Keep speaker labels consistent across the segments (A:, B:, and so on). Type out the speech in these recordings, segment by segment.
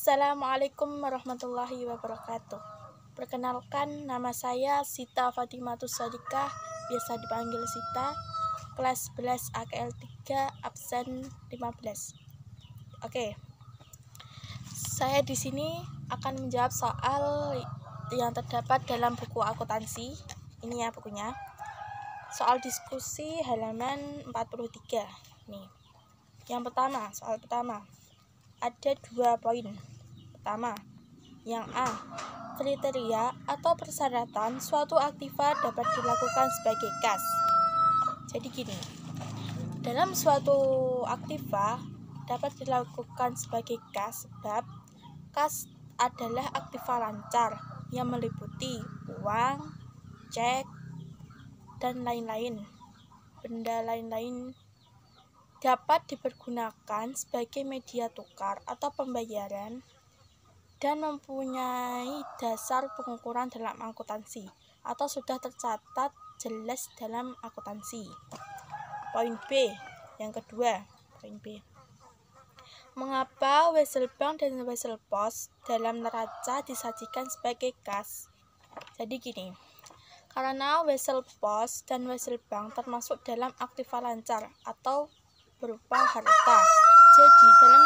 A: Assalamualaikum warahmatullahi wabarakatuh. Perkenalkan, nama saya Sita Fatimatus Sadiqah, biasa dipanggil Sita, kelas 11 AKL 3, absen 15. Oke. Saya di sini akan menjawab soal yang terdapat dalam buku akuntansi. Ini ya bukunya. Soal diskusi halaman 43. Nih. Yang pertama, soal pertama. Ada 2 poin. Pertama, yang A, kriteria atau persyaratan suatu aktiva dapat dilakukan sebagai kas. Jadi gini, dalam suatu aktiva dapat dilakukan sebagai kas sebab kas adalah aktiva lancar yang meliputi uang, cek, dan lain-lain. Benda lain-lain dapat dipergunakan sebagai media tukar atau pembayaran dan mempunyai dasar pengukuran dalam akuntansi atau sudah tercatat jelas dalam akuntansi. Poin B, yang kedua, poin B. Mengapa Wesel Bank dan Wesel Pos dalam neraca disajikan sebagai kas? Jadi gini, karena Wesel Pos dan Wesel Bank termasuk dalam aktiva lancar atau berupa harta. Jadi dalam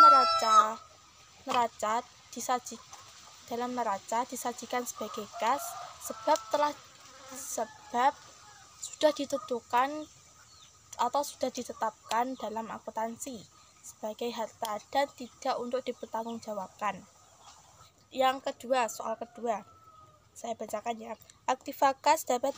A: neraca disajikan sebagai kas sebab sudah ditentukan atau sudah ditetapkan dalam akuntansi sebagai harta dan tidak untuk dipertanggungjawabkan. Yang kedua, soal kedua. Saya bacakan ya. Aktiva kas dapat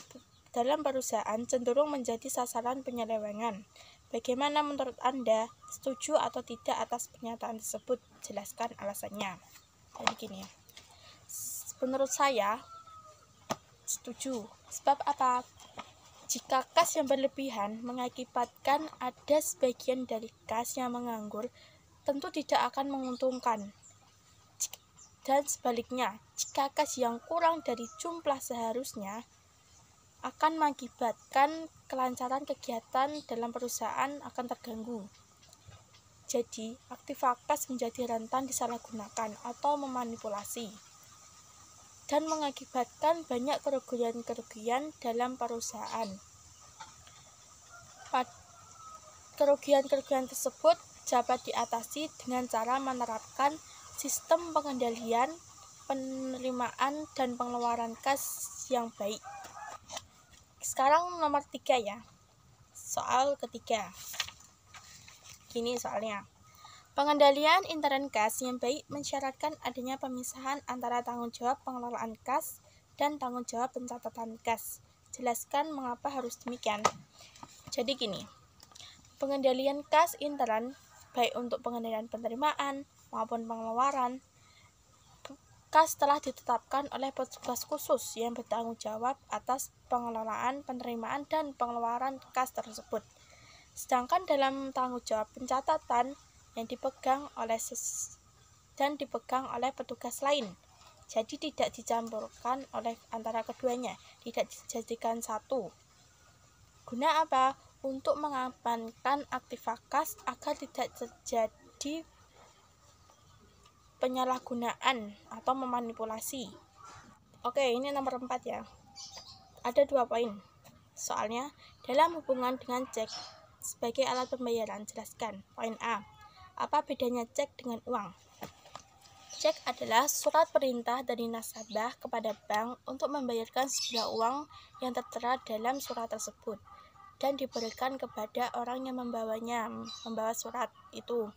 A: dalam perusahaan cenderung menjadi sasaran penyelewengan. Bagaimana menurut Anda? Setuju atau tidak atas pernyataan tersebut? Jelaskan alasannya. Jadi gini ya. Menurut saya setuju. Sebab apa? Jika kas yang berlebihan mengakibatkan ada sebagian dari kas yang menganggur, tentu tidak akan menguntungkan. Dan sebaliknya, jika kas yang kurang dari jumlah seharusnya akan mengakibatkan kelancaran kegiatan dalam perusahaan akan terganggu. Jadi, aktiva kas menjadi rentan disalahgunakan atau memanipulasi dan mengakibatkan banyak kerugian-kerugian dalam perusahaan. Kerugian-kerugian tersebut dapat diatasi dengan cara menerapkan sistem pengendalian, penerimaan, dan pengeluaran kas yang baik. Sekarang nomor 3 ya. Soal ketiga. Gini soalnya. Pengendalian intern kas yang baik mensyaratkan adanya pemisahan antara tanggung jawab pengelolaan kas dan tanggung jawab pencatatan kas. Jelaskan mengapa harus demikian. Jadi gini. Pengendalian kas intern baik untuk pengendalian penerimaan maupun pengeluaran kas telah ditetapkan oleh petugas khusus yang bertanggung jawab atas pengelolaan, penerimaan, dan pengeluaran kas tersebut. Sedangkan dalam tanggung jawab pencatatan yang dipegang oleh petugas lain. Jadi tidak dicampurkan oleh antara keduanya, tidak dijadikan satu. Guna apa? Untuk mengamankan aktiva kas agar tidak terjadi penyalahgunaan atau memanipulasi. Oke, ini nomor 4 ya. Ada 2 poin. Soalnya, dalam hubungan dengan cek sebagai alat pembayaran, jelaskan. Poin A. Apa bedanya cek dengan uang? Cek adalah surat perintah dari nasabah kepada bank untuk membayarkan sejumlah uang yang tertera dalam surat tersebut dan diberikan kepada orang yang membawa surat itu.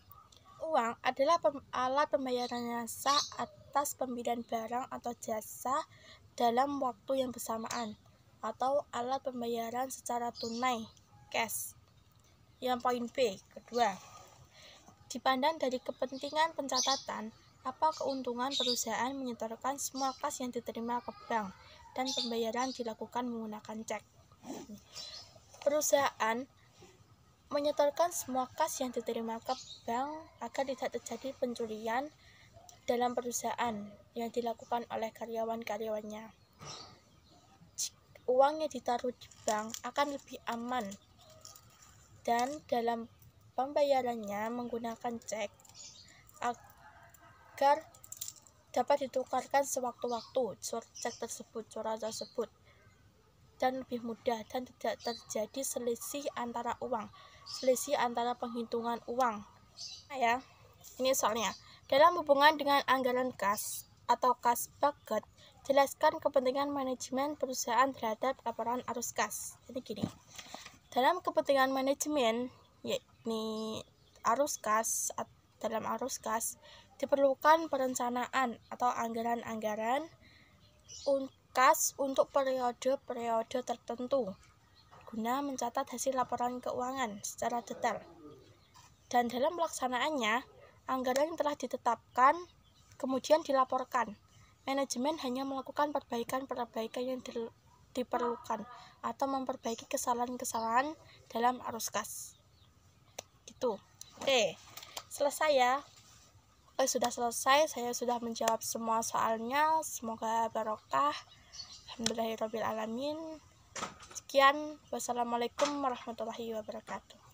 A: Uang adalah alat pembayaran sah atas pembelian barang atau jasa dalam waktu yang bersamaan atau alat pembayaran secara tunai, cash. Yang poin B, kedua. Dipandang dari kepentingan pencatatan, apa keuntungan perusahaan menyetorkan semua kas yang diterima ke bank dan pembayaran dilakukan menggunakan cek? Perusahaan menyetorkan semua kas yang diterima ke bank agar tidak terjadi pencurian dalam perusahaan yang dilakukan oleh karyawan-karyawannya. Uang yang ditaruh di bank akan lebih aman dan dalam pembayarannya menggunakan cek agar dapat ditukarkan sewaktu-waktu surat tersebut dan lebih mudah dan tidak terjadi selisih antara penghitungan uang. Ya, ini soalnya. Dalam hubungan dengan anggaran kas atau kas budget, jelaskan kepentingan manajemen perusahaan terhadap laporan arus kas. Jadi gini, dalam kepentingan manajemen, yakni dalam arus kas, diperlukan perencanaan atau anggaran-anggaran kas untuk periode-periode tertentu guna mencatat hasil laporan keuangan secara detail. Dan dalam pelaksanaannya, anggaran yang telah ditetapkan kemudian dilaporkan. Manajemen hanya melakukan perbaikan-perbaikan yang diperlukan atau memperbaiki kesalahan-kesalahan dalam arus kas. Gitu. Oke, selesai ya. Sudah selesai, saya sudah menjawab semua soalnya. Semoga barokah. Alhamdulillahirrabbilalamin. Sekian, wassalamualaikum warahmatullahi wabarakatuh.